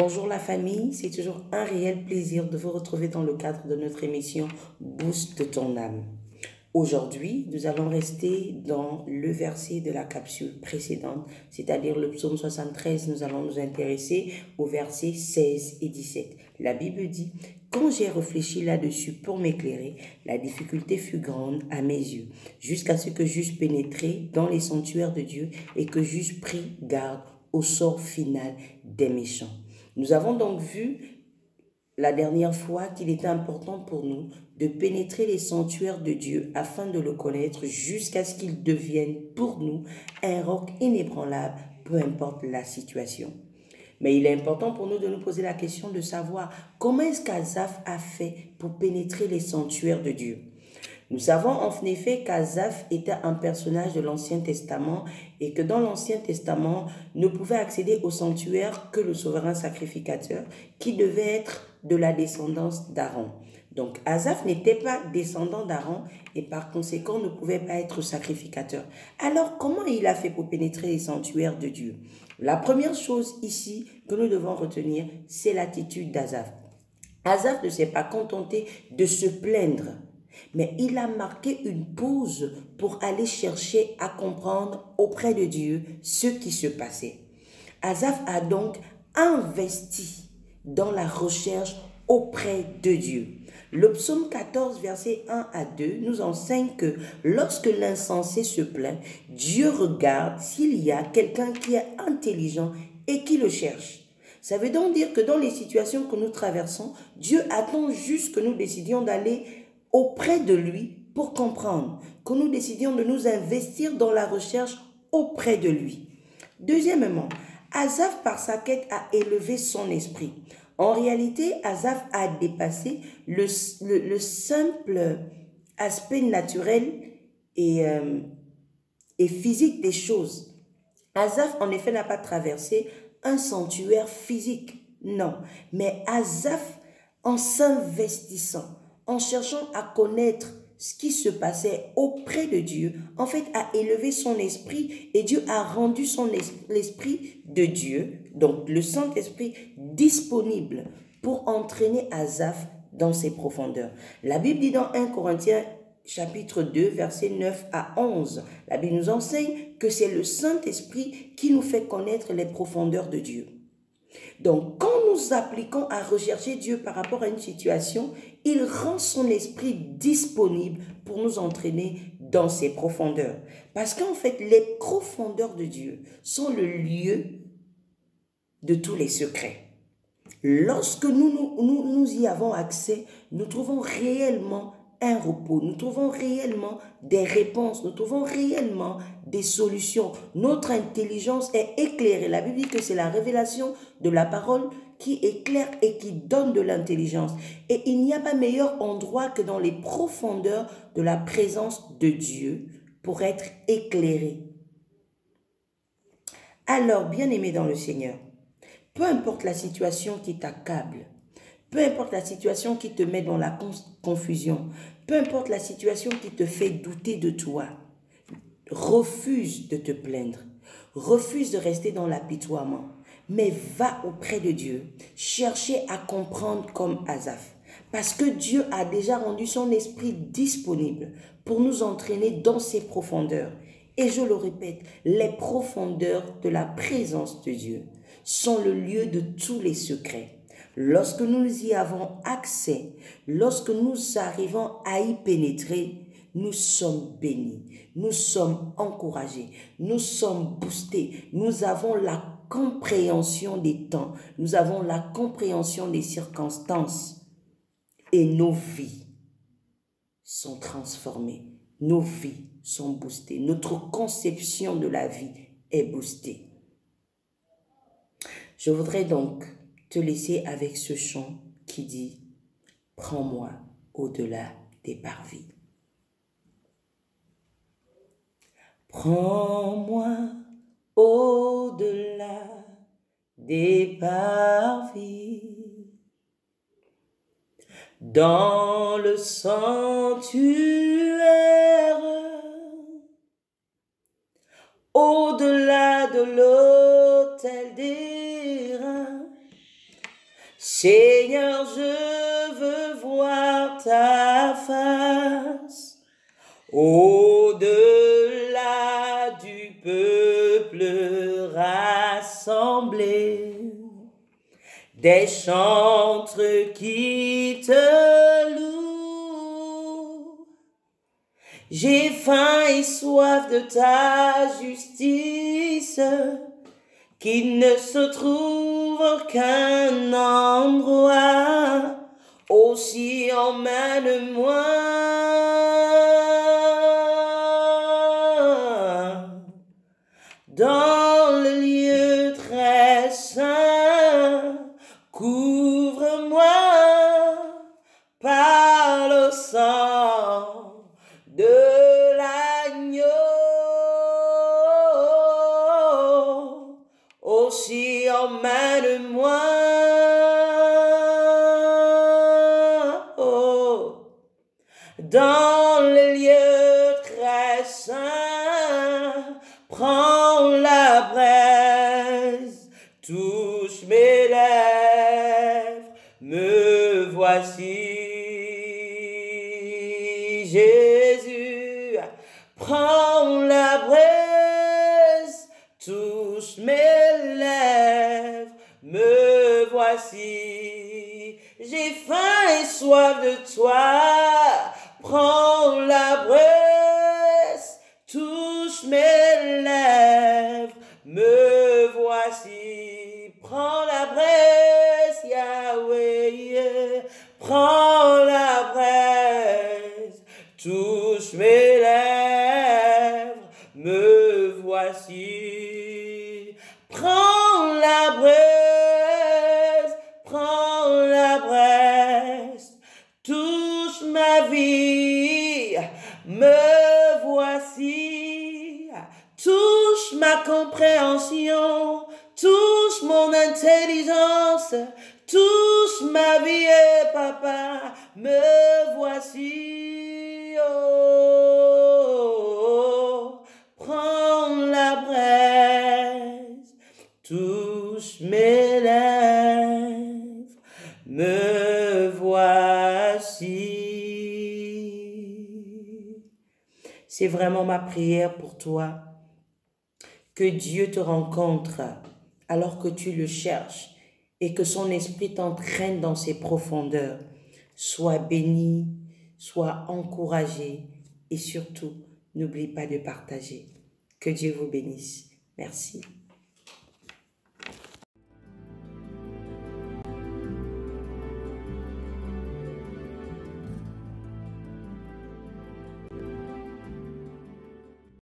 Bonjour la famille, c'est toujours un réel plaisir de vous retrouver dans le cadre de notre émission Booste ton âme. Aujourd'hui, nous allons rester dans le verset de la capsule précédente, c'est-à-dire le psaume 73. Nous allons nous intéresser aux versets 16 et 17. La Bible dit « Quand j'ai réfléchi là-dessus pour m'éclairer, la difficulté fut grande à mes yeux, jusqu'à ce que j'eusse pénétré dans les sanctuaires de Dieu et que j'eusse pris garde au sort final des méchants. » Nous avons donc vu la dernière fois qu'il était important pour nous de pénétrer les sanctuaires de Dieu afin de le connaître jusqu'à ce qu'il devienne pour nous un roc inébranlable, peu importe la situation. Mais il est important pour nous de nous poser la question de savoir comment est-ce qu'Asaph a fait pour pénétrer les sanctuaires de Dieu. Nous savons en effet qu'Asaph était un personnage de l'Ancien Testament et que dans l'Ancien Testament, ne pouvait accéder au sanctuaire que le souverain sacrificateur qui devait être de la descendance d'Aaron. Donc Asaph n'était pas descendant d'Aaron et par conséquent ne pouvait pas être sacrificateur. Alors comment il a fait pour pénétrer les sanctuaires de Dieu? La première chose ici que nous devons retenir, c'est l'attitude d'Asaph. Asaph ne s'est pas contenté de se plaindre, mais il a marqué une pause pour aller chercher à comprendre auprès de Dieu ce qui se passait. Asaph a donc investi dans la recherche auprès de Dieu. Le psaume 14, versets 1 à 2 nous enseigne que lorsque l'insensé se plaint, Dieu regarde s'il y a quelqu'un qui est intelligent et qui le cherche. Ça veut donc dire que dans les situations que nous traversons, Dieu attend juste que nous décidions d'aller auprès de lui pour comprendre, que nous décidions de nous investir dans la recherche auprès de lui. Deuxièmement, Asaph par sa quête a élevé son esprit. En réalité, Asaph a dépassé le simple aspect naturel et physique des choses. Asaph en effet n'a pas traversé un sanctuaire physique, non, mais Asaph en s'investissant, en cherchant à connaître ce qui se passait auprès de Dieu, en fait, a élevé son esprit et Dieu a rendu l'esprit de Dieu, donc le Saint-Esprit, disponible pour entraîner Asaph dans ses profondeurs. La Bible dit dans 1 Corinthiens chapitre 2, versets 9 à 11, la Bible nous enseigne que c'est le Saint-Esprit qui nous fait connaître les profondeurs de Dieu. Donc, quand nous appliquons à rechercher Dieu par rapport à une situation, il rend son esprit disponible pour nous entraîner dans ses profondeurs. Parce qu'en fait, les profondeurs de Dieu sont le lieu de tous les secrets. Lorsque nous y avons accès, nous trouvons réellement un repos, nous trouvons réellement des réponses, nous trouvons réellement des solutions. Notre intelligence est éclairée. La Bible dit que c'est la révélation de la parole qui éclaire et qui donne de l'intelligence. Et il n'y a pas meilleur endroit que dans les profondeurs de la présence de Dieu pour être éclairé. Alors, bien-aimé dans le Seigneur, peu importe la situation qui t'accable, peu importe la situation qui te met dans la confusion, peu importe la situation qui te fait douter de toi, refuse de te plaindre, refuse de rester dans l'apitoiement, mais va auprès de Dieu, chercher à comprendre comme Asaph. Parce que Dieu a déjà rendu son esprit disponible pour nous entraîner dans ses profondeurs. Et je le répète, les profondeurs de la présence de Dieu sont le lieu de tous les secrets. Lorsque nous y avons accès, lorsque nous arrivons à y pénétrer, nous sommes bénis, nous sommes encouragés, nous sommes boostés, nous avons la compréhension des temps, nous avons la compréhension des circonstances et nos vies sont transformées, nos vies sont boostées, notre conception de la vie est boostée. Je voudrais donc te laisser avec ce chant qui dit « Prends-moi au-delà des parvis ». Prends-moi au-delà des parvis, dans le sanctuaire, au-delà de l'autel d'airain, Seigneur, je veux voir ta face. Au-delà du peuple rassemblé, des chantres qui te louent. J'ai faim et soif de ta justice, qu'il ne se trouve aucun endroit. Aussi emmène-moi dans le lieu très saint. Couvre-moi par le sang de l'agneau. Aussi emmène-moi dans le lieu très saint. Prends la braise, touche mes lèvres, me voici. Jésus, prends la braise, touche mes lèvres, me voici. J'ai faim et soif de toi. Prends la braise, touche mes lèvres, me voici. Prends la braise, Yahweh, prends la braise, touche mes lèvres, me voici. Prends la braise, prends la braise, touche ma vie, me voici. Touche ma compréhension, touche mon intelligence, touche ma vie, papa, me voici. Oh, prends la braise, touche mes lèvres, me voici. C'est vraiment ma prière pour toi, que Dieu te rencontre alors que tu le cherches et que son esprit t'entraîne dans ses profondeurs. Sois béni, sois encouragé et surtout, n'oublie pas de partager. Que Dieu vous bénisse. Merci.